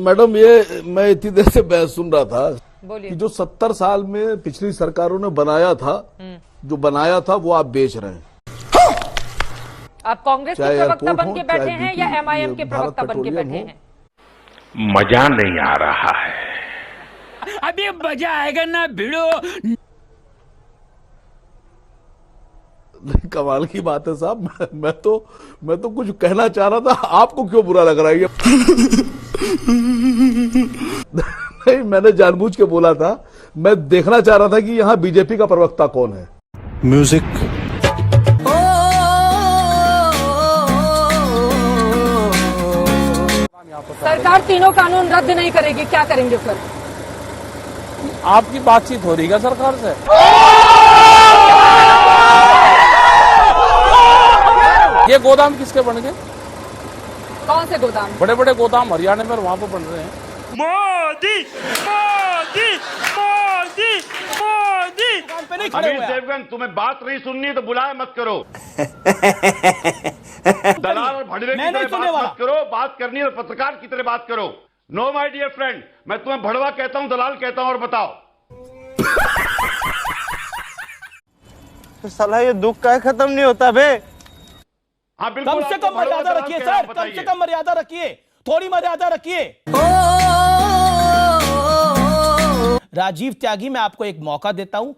Madam ये मैं इतनी देर से बहस सुन रहा था कि जो 70 साल में पिछली सरकारों ने बनाया था, जो बनाया था वो आप बेच रहे हैं। आप कांग्रेस के प्रवक्ता बन के बैठे हैं या एमआईएम के प्रवक्ता बन के बैठे हैं? मजा नहीं आ रहा है। अभी मजा आएगा ना भिड़ो। कमाल की बात है साहब, मैं तो कुछ कहना चाह रहा था, आपको क्यों बुरा लग रहा है? नहीं, मैंने जानबूझ के बोला था, मैं देखना चाह रहा था कि यहाँ बीजेपी का प्रवक्ता कौन है। म्यूजिक सरकार तीनों कानून रद्द नहीं करेगी, क्या करेंगे फिर? आपकी बातचीत हो रही है सरकार से? ये गोदाम किसके बन गए? कौन से गोदाम? बड़े बड़े गोदाम हरियाणा में वहां पर बन रहे हैं। मोदी मोदी मोदी मोदी। अमीर देवगन, तुम्हें बात नहीं सुननी तो बुलाए मत करो। दलाल और भड़वे की तरह बात मत करो, बात करनी है पत्रकार की तरह बात करो। नो माय डियर फ्रेंड, मैं तुम्हें भड़वा कहता हूं, दलाल कहता हूं, और बताओ। तो साला ये दुख का खत्म नहीं होता बे। हाँ बिल्कुल, कम से कम मर्यादा रखिए सर, कम से कम मर्यादा रखिए, थोड़ी मर्यादा रखिए। राजीव त्यागी, मैं आपको एक मौका देता हूं।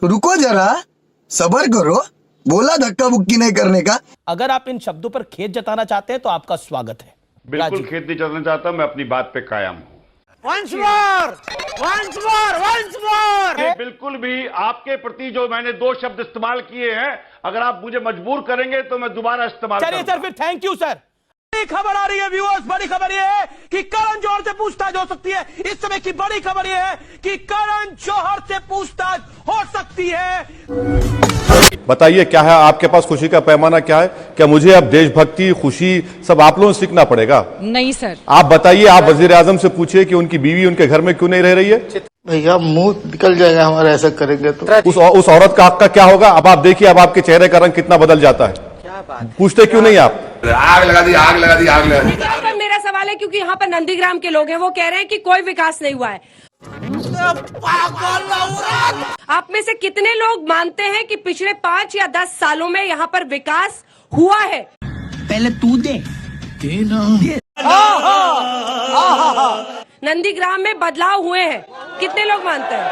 रुको जरा, सब्र करो, बोला धक्का बुक्की नहीं करने का। अगर आप इन शब्दों पर खेद जताना चाहते हैं तो आपका स्वागत है। बिल्कुल खेत नहीं चलना चाहता, मैं अपनी बात पे कायम हूं। Once more, once more, once more। बिल्कुल भी आपके प्रति जो मैंने दो शब्द इस्तेमाल किए हैं, अगर आप मुझे मजबूर करेंगे तो मैं दोबारा इस्तेमाल चलिए सर, फिर थैंक यू सर। बड़ी खबर आ रही है व्यूअर्स, बड़ी खबर यह है कि करण जौहर से पूछताछ हो सकती है। इस समय की बड़ी खबर यह है कि करण जौहर से पूछताछ हो सकती है। बताइए, क्या है आपके पास खुशी का पैमाना? क्या है? क्या मुझे अब देशभक्ति, खुशी सब आप लोगों से सीखना पड़ेगा? नहीं सर। आप बताइए, आप वजीर आजम से पूछिए कि उनकी बीवी उनके घर में क्यों नहीं रह रही है। भैया मुंह निकल जाएगा हमारा ऐसा करेंगे तो। उस औरत का हक का क्या होगा? अब आप देखिए, अब आपके चेहरे का रंग कितना बदल जाता है। क्या बात? पूछते क्यों नहीं आप? आग लगा दी, आग लगा दी, आग लगा दी। पर मेरा सवाल है, क्योंकि यहाँ पर नंदीग्राम के लोग हैं, वो कह रहे हैं कि कोई विकास नहीं हुआ है। आप में से कितने लोग मानते हैं कि पिछले 5 या 10 सालों में यहाँ पर विकास हुआ है? पहले तू दे नंदीग्राम में बदलाव हुए हैं, कितने लोग मानते हैं?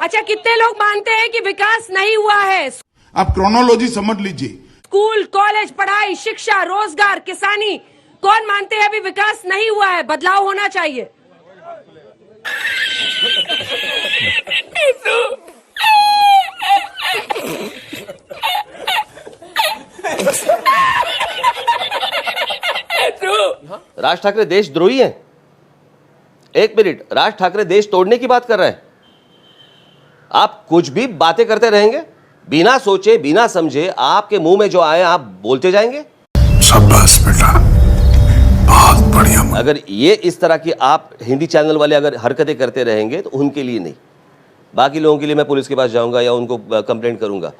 अच्छा, कितने लोग मानते हैं कि विकास नहीं हुआ है? आप क्रोनोलॉजी समझ लीजिए। स्कूल, कॉलेज, पढ़ाई, शिक्षा, रोजगार, किसानी, कौन मानते हैं अभी विकास नहीं हुआ है, बदलाव होना चाहिए? राज ठाकरे देशद्रोही हैं? एक मिनट, राज ठाकरे देश तोड़ने की बात कर रहे हैं? आप कुछ भी बातें करते रहेंगे, बिना सोचे बिना समझे, आपके मुंह में जो आए आप बोलते जाएंगे। शाबाश बेटा, बहुत बढ़िया। अगर ये इस तरह की आप हिंदी चैनल वाले अगर हरकतें करते रहेंगे तो उनके लिए नहीं, बाकी लोगों के लिए मैं पुलिस के पास जाऊंगा या उनको कंप्लेंट करूंगा।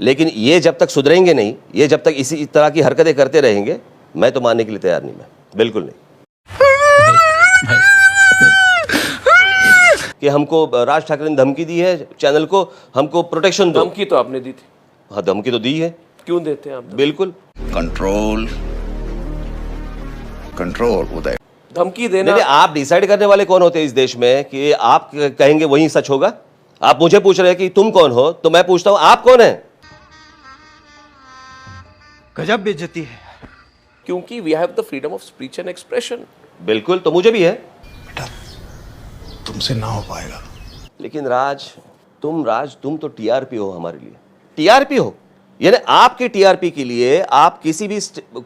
लेकिन ये जब तक सुधरेंगे नहीं, ये जब तक इसी तरह की हरकतें करते रहेंगे, मैं तो मानने के लिए तैयार नहीं, मैं बिल्कुल नहीं। कि हमको राज ठाकरे ने धमकी दी है चैनल को, हमको प्रोटेक्शन दो। धमकी तो आपने दी थी। हाँ, धमकी तो दी है। क्यों देते हैं आप? बिल्कुल कंट्रोल कंट्रोल उदय। धमकी देना। आप डिसाइड करने वाले कौन होते हैं इस देश में कि आप कहेंगे वही सच होगा? आप मुझे पूछ रहे हैं कि तुम कौन हो, तो मैं पूछता हूं आप कौन है? गजब बेइज्जती है। क्योंकि we have the freedom of speech and expression. बिल्कुल, तो मुझे भी है। बेटा तुमसे ना हो पाएगा। लेकिन राज तुम तो टीआरपी हो हमारे लिए। टीआरपी हो, यानी आपके टीआरपी के लिए आप किसी भी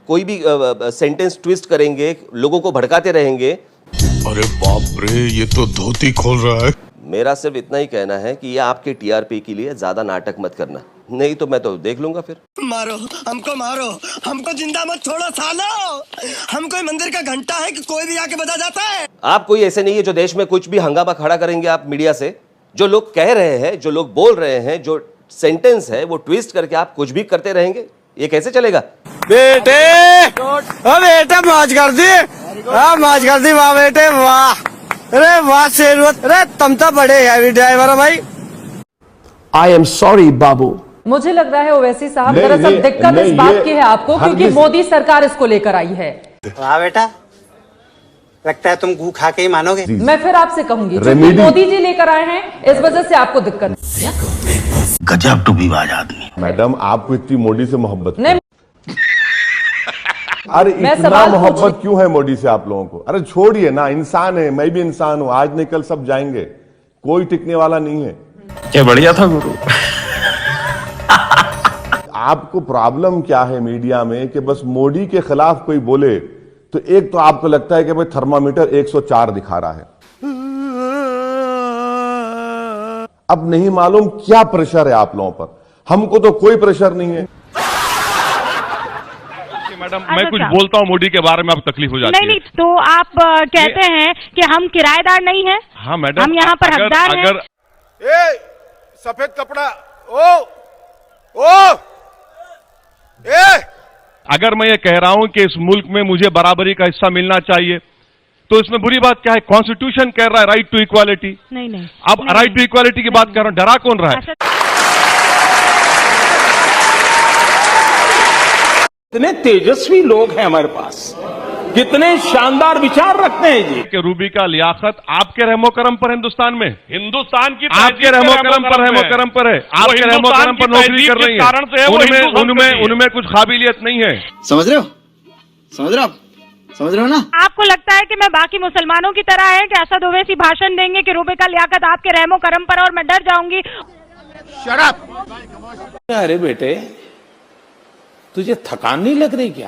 कोई भी सेंटेंस ट्विस्ट करेंगे, लोगों को भड़काते रहेंगे। अरे बाप रे, ये तो धोती खोल रहा है। मेरा सिर्फ इतना ही कहना है कि ये आपके टीआरपी के लिए ज्यादा नाटक मत करना, नहीं तो मैं तो देख लूंगा फिर। मारो मारो, हमको जिंदा मत छोड़ो सालो। हम कोई मंदिर का घंटा है कि कोई भी आके बजा जाता है। आप कोई ऐसे नहीं है जो देश में कुछ भी हंगामा खड़ा करेंगे आप मीडिया से। जो लोग कह रहे हैं, जो लोग बोल रहे हैं, जो सेंटेंस है वो ट्विस्ट करके आप कुछ भी करते रहेंगे। ये कैसे चलेगा? बेटे ओ बेटे मौज कर दी, मौज कर दी, वाह बेटे वाह, अरे वाह शेरवत, अरे तुम तो बड़े हैवी ड्राइवर हो भाई। आई एम सॉरी बाबू। मुझे लग रहा है ओवैसी साहब, नहीं, दरअसल ये- दिक्कत नहीं, इस बात ये की है आपको क्योंकि हरगिज- मोदी सरकार इसको लेकर आई है। वाह बेटा, लगता है तुम गू खा के ही मानोगे। मैं फिर आपसे कहूंगी क्योंकि रेमेडी- मोदी जी लेकर आए हैं, इस वजह से आपको दिक्कत गजब टू बी बाज आदमी। मैडम आपको इतनी मोदी से मोहब्बत नहीं। अरे मैं इतना सवाल पूछ मोहब्बत रही- क्यों है मोदी से आप लोगों को? अरे छोड़िए ना, इंसान है, मैं भी इंसान हूं, आज नहीं कल सब जाएंगे, कोई टिकने वाला नहीं है। क्या बढ़िया था गुरु। आपको प्रॉब्लम क्या है मीडिया में कि बस मोदी के खिलाफ कोई बोले तो एक तो आपको लगता है कि भाई थर्मामीटर 104 दिखा रहा है। अब नहीं मालूम क्या प्रेशर है आप लोगों पर, हमको तो कोई प्रेशर नहीं है। मैडम मैं कुछ बोलता हूँ मोदी के बारे में, आपको तकलीफ हो जाती है। नहीं, तो आप कहते हैं कि हम किराएदार नहीं हैं। हाँ मैडम, हम यहाँ पर हकदार हैं। ए सफेद कपड़ा, ओ ए अगर मैं ये कह रहा हूं कि इस मुल्क में मुझे बराबरी का हिस्सा मिलना चाहिए, तो इसमें बुरी बात क्या है? कॉन्स्टिट्यूशन कह रहा है राइट टू इक्वालिटी। नहीं अब राइट टू इक्वालिटी की बात कर रहा हूं, डरा कौन रहा है? कितने तेजस्वी लोग हैं हमारे पास, कितने शानदार विचार रखते हैं जी। कि रूबी का लियाकत आपके रहमो करम पर हिंदुस्तान में, हिंदुस्तान की आपके रहमो करम पर है, आपके रहमो करम पर नौकरी कर रही है, उनमें कुछ काबिलियत नहीं है। समझ रहे हो ना? आपको लगता है कि मैं बाकी मुसलमानों की तरह है कि असद ओवैसी भाषण देंगे कि रूबे का लियाकत आपके रहमो करम पर और मैं डर जाऊंगी? अरे बेटे तुझे थकान नहीं लग रही क्या?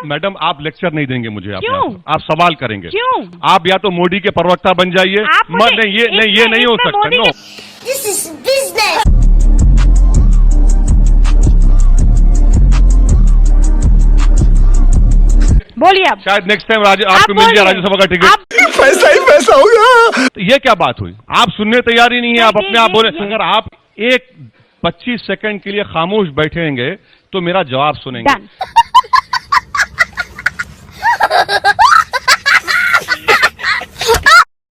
मैडम आप लेक्चर नहीं देंगे मुझे, क्यों? आप सवाल करेंगे। क्यों? आप या तो मोदी के प्रवक्ता बन जाइए। ये नहीं हो सकता। No, This is business. बोलिए आप। शायद नेक्स्ट टाइम आपको मिल गया राज्यसभा का टिकट। पैसा ही पैसा होगा। तो ये क्या बात हुई? आप सुनने तैयार ही नहीं है, आप अपने आप बोले। अगर आप एक 25 सेकंड के लिए खामोश बैठेंगे तो मेरा जवाब सुनेंगे।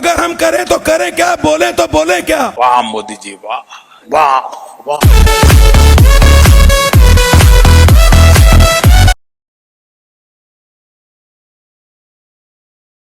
अगर हम करें तो करें क्या, बोले तो बोले क्या? वाह मोदी जी वाह वाह वाह।